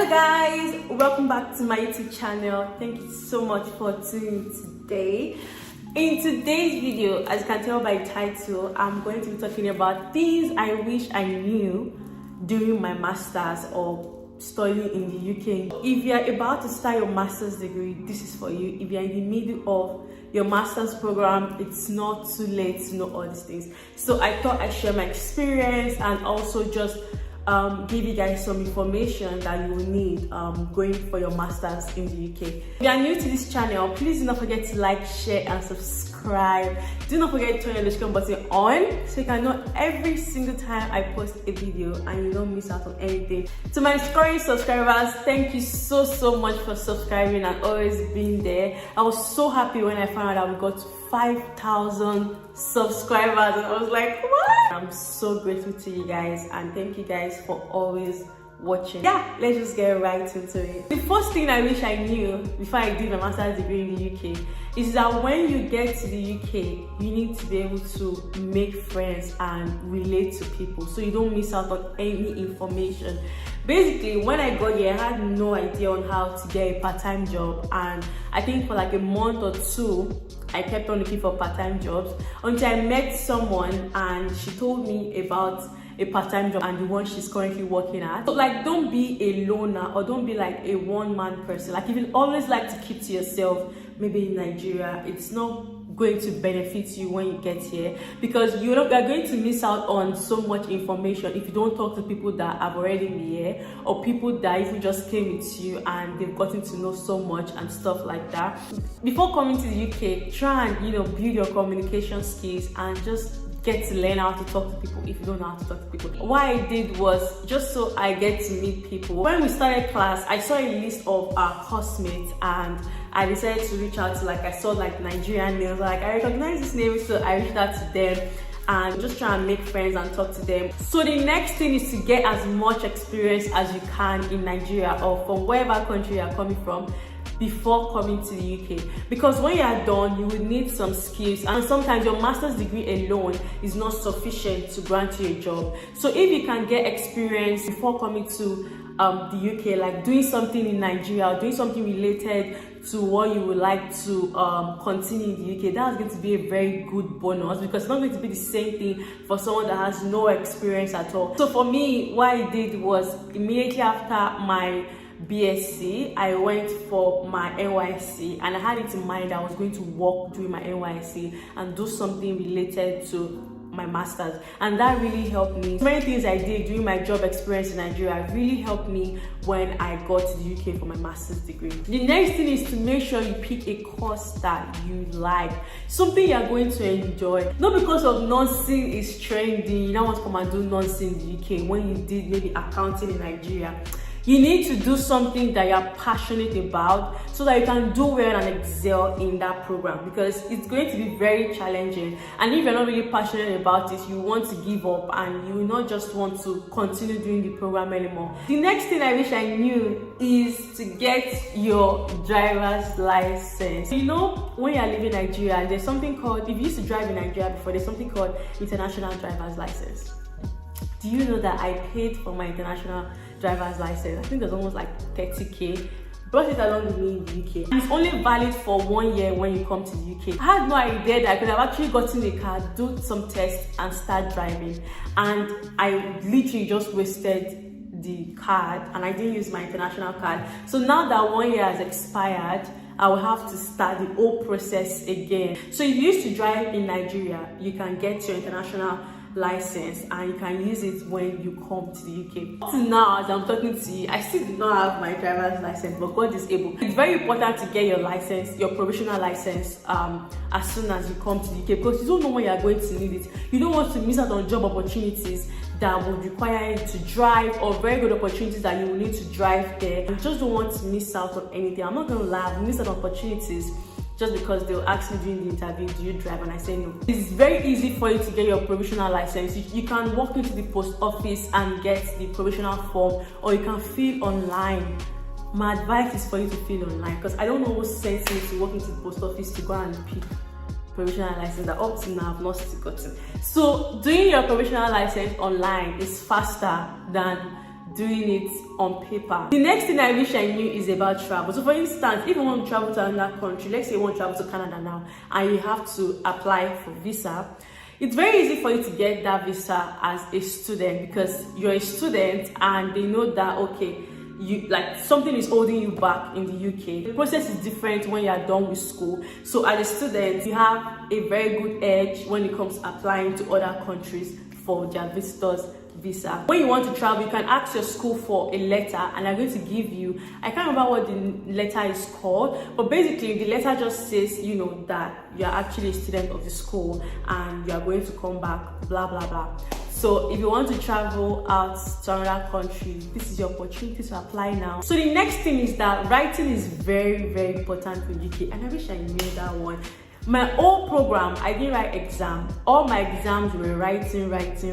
Guys, welcome back to my YouTube channel. Thank you so much for tuning in today. In today's video, as you can tell by the title, I'm going to be talking about things I wish I knew during my master's or studying in the UK. If you're about to start your master's degree, this is for you. If you're in the middle of your master's program, it's not too late to know all these things. So I thought I'd share my experience and also just give you guys some information that you will need going for your masters in the UK. If you are new to this channel, please do not forget to like, share and subscribe. Do not forget to turn your notification button on so you can know every single time I post a video and you don't miss out on anything. To my current subscribers, thank you so much for subscribing and always being there. I was so happy when I found out that we got to 5,000 subscribers and I was like, what? I'm so grateful to you guys and thank you guys for always watching. Yeah, let's just get right into it. The first thing I wish I knew before I did my master's degree in the UK is that when you get to the UK, you need to be able to make friends and relate to people so you don't miss out on any information. Basically, when I got here, I had no idea on how to get a part-time job, and I think for like a month or two I kept on looking for part-time jobs until I met someone and she told me about a part-time job and the one she's currently working at. So like, don't be a loner or don't be like a one-man person. Like, if you always like to keep to yourself, maybe in Nigeria, it's not going to benefit you when you get here, because you're going to miss out on so much information if you don't talk to people that have already been here or people that even just came with you and they've gotten to know so much and stuff like that. Before coming to the UK, try and build your communication skills and just get to learn how to talk to people if you don't know how to talk to people. What I did was just so I get to meet people. When we started class, I saw a list of our classmates and I decided to reach out to, I saw Nigerian names, I recognize this name, so I reached out to them and just try and make friends and talk to them. So the next thing is to get as much experience as you can in Nigeria or from wherever country you are coming from before coming to the UK, because when you are done you will need some skills, and sometimes your master's degree alone is not sufficient to grant you a job. So if you can get experience before coming to the UK, like doing something in Nigeria or doing something related to what you would like to continue in the UK, that's going to be a very good bonus, because it's not going to be the same thing for someone that has no experience at all. So for me, what I did was immediately after my BSc, I went for my NYSC, and I had it in mind that I was going to work during my NYSC and do something related to my master's, and that really helped me. Many things I did during my job experience in Nigeria really helped me when I got to the UK for my master's degree. The next thing is to make sure you pick a course that you like, something you're going to enjoy. Not because of nursing is trendy, you don't want to come and do nursing in the UK when you did maybe accounting in Nigeria. You need to do something that you're passionate about so that you can do well and excel in that program, because it's going to be very challenging, and if you're not really passionate about it, you want to give up and you will not just want to continue doing the program anymore. The next thing I wish I knew is to get your driver's license. When you're living in Nigeria, there's something called, if you used to drive in Nigeria before, there's something called international driver's license. Do you know that I paid for my international driver's license? I think it was almost like 30k. Brought it along with me in the UK. It's only valid for 1 year when you come to the UK. I had no idea that I could have actually gotten a car, do some tests and start driving, and I literally just wasted the card and I didn't use my international card. So now that 1 year has expired, I will have to start the whole process again. So if you used to drive in Nigeria, you can get your international license and you can use it when you come to the UK. Up to now, as I'm talking to you, I still do not have my driver's license, but God is able. It's very important to get your license, your provisional license, as soon as you come to the UK, because you don't know when you are going to need it. You don't want to miss out on job opportunities that would require you to drive, or very good opportunities that you will need to drive there. You just don't want to miss out on anything. I'm not going to lie, I've missed out on opportunities just because they'll ask me during the interview, do you drive? And I say no. It's very easy for you to get your provisional license. You can walk into the post office and get the provisional form, or you can fill online. My advice is for you to fill online, because I don't know what sense me to walk into the post office to go and pick provisional license that up to now I've not still gotten. So doing your provisional license online is faster than doing it on paper. The next thing I wish I knew is about travel. So for instance, if you want to travel to another country, let's say you want to travel to Canada now, and you have to apply for visa, it's very easy for you to get that visa as a student, because you're a student and they know that, okay, you like something is holding you back in the UK. The process is different when you are done with school. So as a student, you have a very good edge when it comes to applying to other countries for their visitors visa. When you want to travel, you can ask your school for a letter and they're going to give you, I can't remember what the letter is called, but basically the letter just says, you know, that you are actually a student of the school and you are going to come back, blah blah blah. So if you want to travel out to another country, this is your opportunity to apply now. So the next thing is that writing is very, very important in UK, and I wish I knew that one. My whole program, I didn't write exam. All my exams were writing. If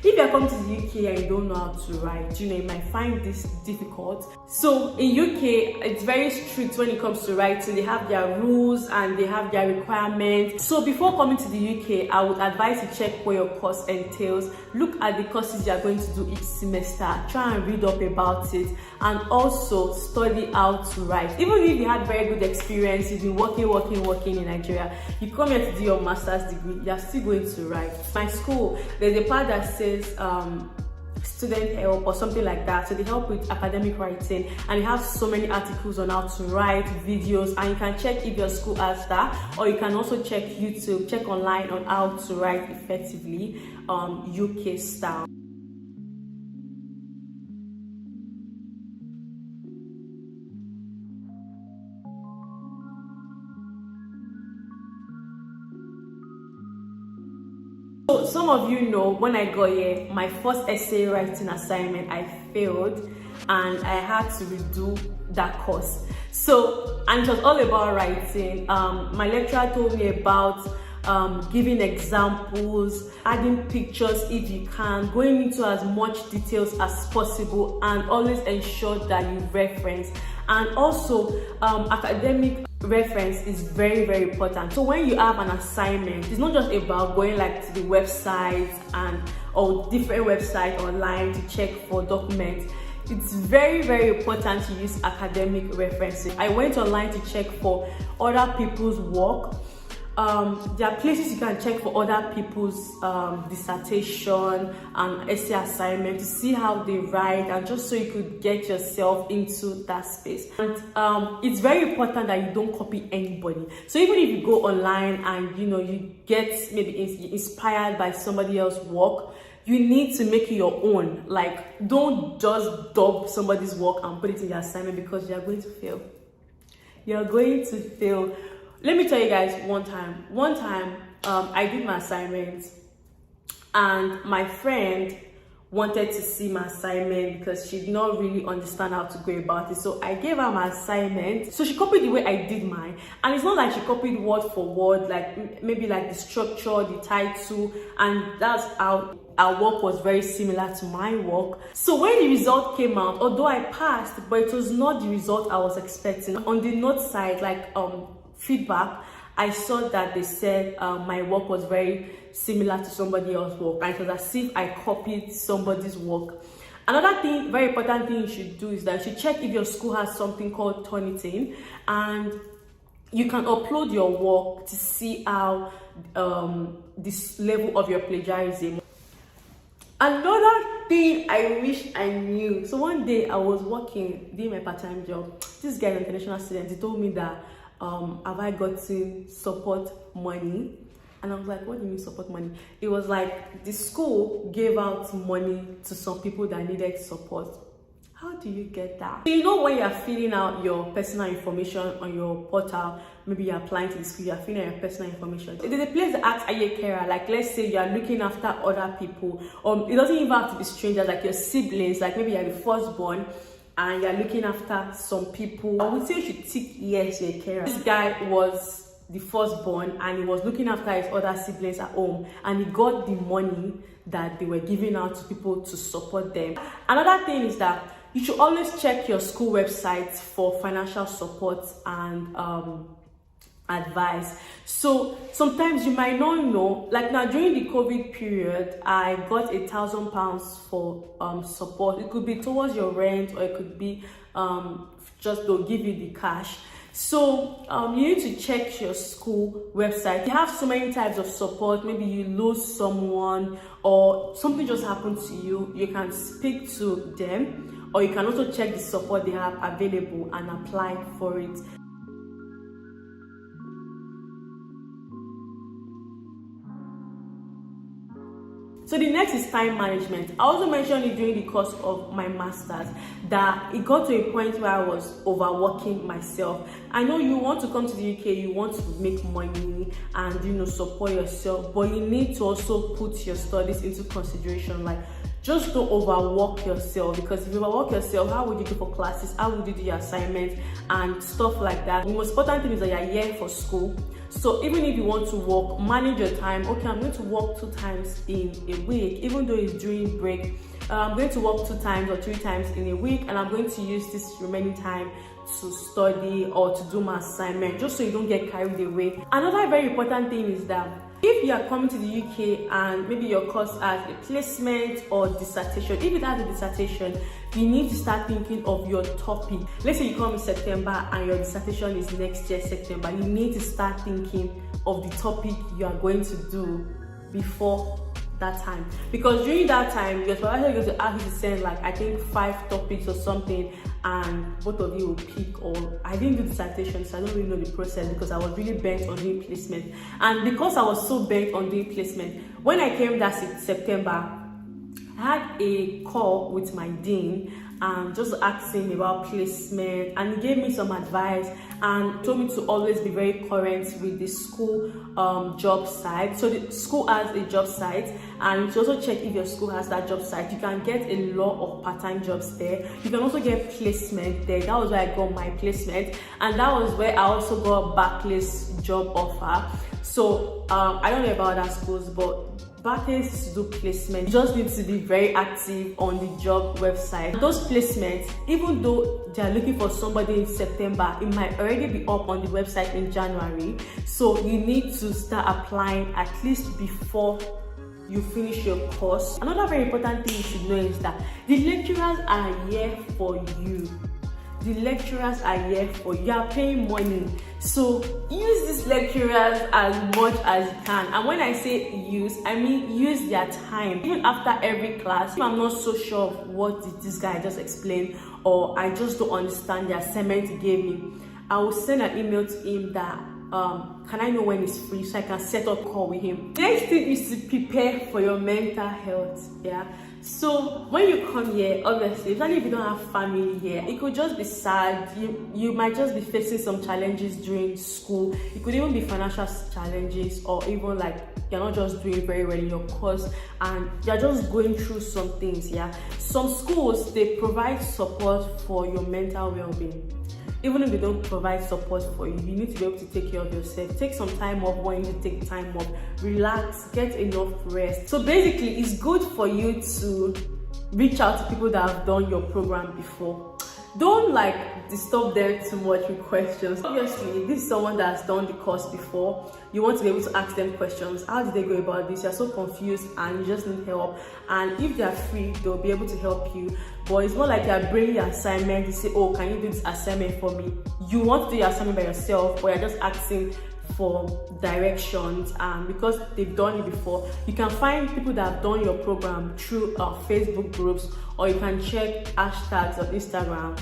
you are coming to the UK and you don't know how to write, you know, you might find this difficult. So in UK, it's very strict when it comes to writing. They have their rules and they have their requirements. So before coming to the UK, I would advise you check what your course entails. Look at the courses you are going to do each semester. Try and read up about it, and also study how to write. Even if you had very good experience, you've been working in Nigeria, you come here to do your master's degree, you're still going to write. My school, there's a part that says student help or something like that, so they help with academic writing, and they have so many articles on how to write, videos, and you can check if your school has that, or you can also check YouTube, check online on how to write effectively UK style. So some of you know, when I got here, my first essay writing assignment, I failed and I had to redo that course. So, and it was all about writing. My lecturer told me about giving examples, adding pictures if you can, going into as much details as possible, and always ensure that you reference. And also academic reference is very, very important. So when you have an assignment, it's not just about going like to the website or different websites online to check for documents. It's very, very important to use academic references. I went online to check for other people's work. There are places you can check for other people's dissertation and essay assignment to see how they write, and just so you could get yourself into that space. And it's very important that you don't copy anybody. So even if you go online and you know you get maybe inspired by somebody else's work, you need to make it your own. Like, don't just dub somebody's work and put it in your assignment, because you are going to fail. You're going to fail. Let me tell you guys one time I did my assignment and my friend wanted to see my assignment because she did not really understand how to go about it. So I gave her my assignment. So she copied the way I did mine. And it's not like she copied word for word, like maybe like the structure, the title, and that's how our work was very similar to my work. So when the result came out, although I passed, but it was not the result I was expecting. On the note side, like feedback, I saw that they said my work was very similar to somebody else's work, and it was as if I copied somebody's work. Another thing, very important thing you should do is that you should check if your school has something called Turnitin, and you can upload your work to see how this level of your plagiarism. Another thing I wish I knew. So one day I was working, doing my part-time job. This guy, an international student, he told me that have I gotten support money? And I was like, what do you mean support money? It was like the school gave out money to some people that needed support. How do you get that? So you know, when you're filling out your personal information on your portal, maybe you're applying to the school, you're filling out your personal information. There's a place that asks, are you a carer? Like, let's say you're looking after other people, or it doesn't even have to be strangers, like your siblings, like maybe you're the firstborn and you're looking after some people. I would say you should tick yes, you're a carer. This guy was the firstborn and he was looking after his other siblings at home, and he got the money that they were giving out to people to support them. Another thing is that you should always check your school website for financial support and advice. So sometimes you might not know, like now during the COVID period, I got £1,000 for support. It could be towards your rent, or it could be just to give you the cash. So you need to check your school website. You have so many types of support. Maybe you lose someone or something just happened to you. You can speak to them, or you can also check the support they have available and apply for it. So the next is time management. I also mentioned it during the course of my master's that it got to a point where I was overworking myself. I know you want to come to the UK, you want to make money and support yourself, but you need to also put your studies into consideration. Like, just don't overwork yourself, because if you overwork yourself, how would you go for classes? How would you do your assignments and stuff like that? The most important thing is that you're here for school. So even if you want to work, manage your time. Okay, I'm going to work 2 times in a week, even though it's during break. I'm going to work 2 times or 3 times in a week, and I'm going to use this remaining time to study or to do my assignment, just so you don't get carried away. Another very important thing is that if you are coming to the UK and maybe your course has a placement or dissertation, if it has a dissertation, you need to start thinking of your topic. Let's say you come in September and your dissertation is next year September. You need to start thinking of the topic you are going to do before that time, because during that time your supervisor is going to ask you to send, like, I think 5 topics or something, and both of you will pick. Or I didn't do dissertation, so I don't really know the process, because I was really bent on doing placement. And because I was so bent on doing placement, when I came that September, I had a call with my dean and just asking about placement, and he gave me some advice and told me to always be very current with the school job site. So the school has a job site, and to also check if your school has that job site. You can get a lot of part-time jobs there. You can also get placement there. That was where I got my placement, and that was where I also got Barclays job offer. So I don't know about other schools, but Barclays do placement. You just need to be very active on the job website. Those placements, even though they are looking for somebody in September, it might already be up on the website in January. So you need to start applying at least before you finish your course. Another very important thing you should know is that the lecturers are here for you. The lecturers are here for you. You are paying money, so use these lecturers as much as you can. And when I say use, I mean use their time. Even after every class, if I'm not so sure of what this guy just explained, or I just don't understand the assignment he gave me, I will send an email to him that can I know when he's free, so I can set up a call with him. The next thing is to prepare for your mental health. So when you come here, obviously, especially if you don't have family here, it could just be sad. You might just be facing some challenges during school. It could even be financial challenges, or even like you're not just doing very well in your course and you're just going through some things. Some schools, they provide support for your mental well-being. Even if they don't provide support for you, you need to be able to take care of yourself. Take some time off when you take time off. Relax, get enough rest. So basically, it's good for you to reach out to people that have done your program before. Don't disturb them too much with questions. Obviously, this is someone that has done the course before. You want to be able to ask them questions. How did they go about this? You're so confused and you just need help. And if they're free, they'll be able to help you. But it's not like you're bringing your assignment to say, oh, can you do this assignment for me? You want to do your assignment by yourself, or you're just asking for directions, and because they've done it before. You can find people that have done your program through Facebook groups, or you can check hashtags on Instagram.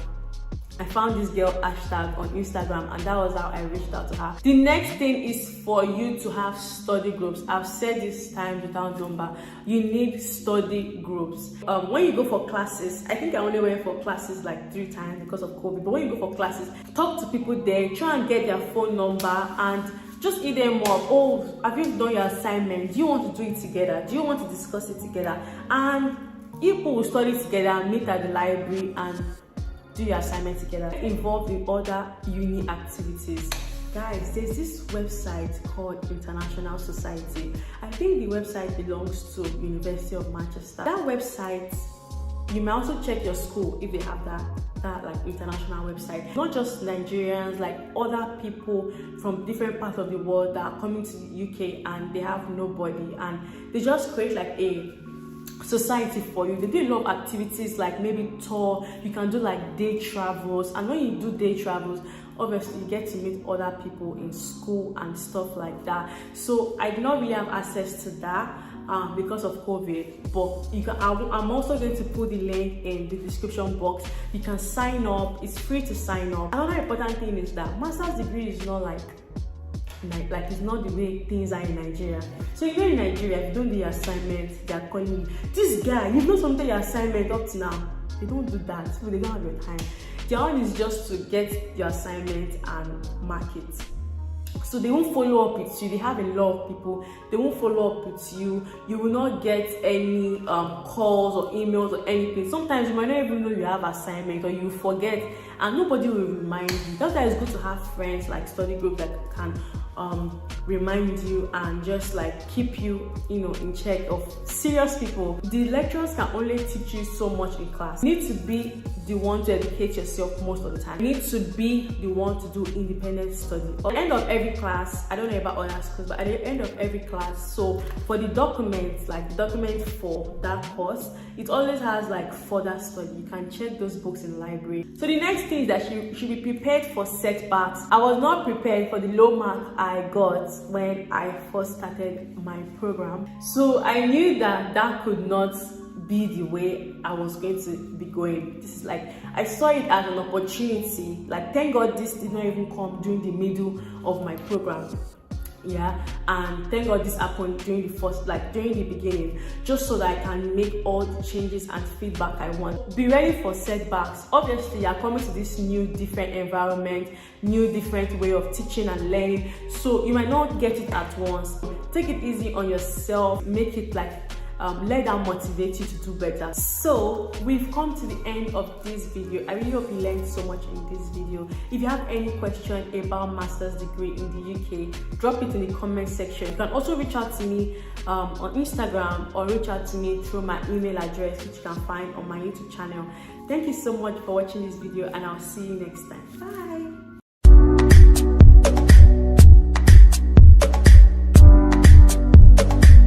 I found this girl hashtag on Instagram, and that was how I reached out to her. The next thing is for you to have study groups. I've said this time without number. You need study groups. When you go for classes, I think I only went for classes like 3 times because of COVID, but when you go for classes, talk to people there, try and get their phone number and just eat them up. Oh, have you done your assignment? Do you want to do it together? Do you want to discuss it together? And people will study together, meet at the library and do your assignment together. Involved in other uni activities. Guys, there's this website called International Society. I think the website belongs to University of Manchester. That website, you may also check your school if they have that. that like international website. Not just Nigerians, like other people from different parts of the world that are coming to the UK and they have nobody, and they just create like a society for you. They do a lot of activities like maybe tour, you can do like day travels, and when you do day travels, obviously you get to meet other people in school and stuff like that. So I did not really have access to that because of COVID, but you can. I'm also going to put the link in the description box. You can sign up. It's free to sign up. Another important thing is that master's degree is not like it's not the way things are in Nigeria. So you know, in Nigeria, if you don't do your assignment, they are calling you, this guy, you've not submitted your assignment up to now. They don't do that, so they don't have your time. Their one is just to get your assignment and mark it. So they won't follow up with you. They have a lot of people. They won't follow up with you. You will not get any calls or emails or anything. Sometimes you might not even know you have assignment, or you forget, and nobody will remind you. That's why it's good to have friends like study group that can remind you and just like keep you, in check of serious people. The lecturers can only teach you so much in class. You need to be the one to educate yourself most of the time. You need to be the one to do independent study. At the end of every class, I don't know about other schools, but at the end of every class, so for the documents, like the document for that course, it always has like further study. You can check those books in the library. So the next thing is that you should be prepared for setbacks. I was not prepared for the low mark I got when I first started my program. So I knew that could not be the way I was going to be going. This is like, I saw it as an opportunity. Like, thank God this did not even come during the middle of my program. Yeah, and thank God this happened during the beginning, just so that I can make all the changes and feedback I want. Be ready for setbacks. Obviously, you're coming to this new different environment, new different way of teaching and learning, so you might not get it at once. Take it easy on yourself. Make it like let that motivate you to do better. So we've come to the end of this video. I really hope you learned so much in this video. If you have any question about master's degree in the UK, drop it in the comment section. You can also reach out to me on Instagram, or reach out to me through my email address, which you can find on my YouTube channel. Thank you so much for watching this video, and I'll see you next time. Bye.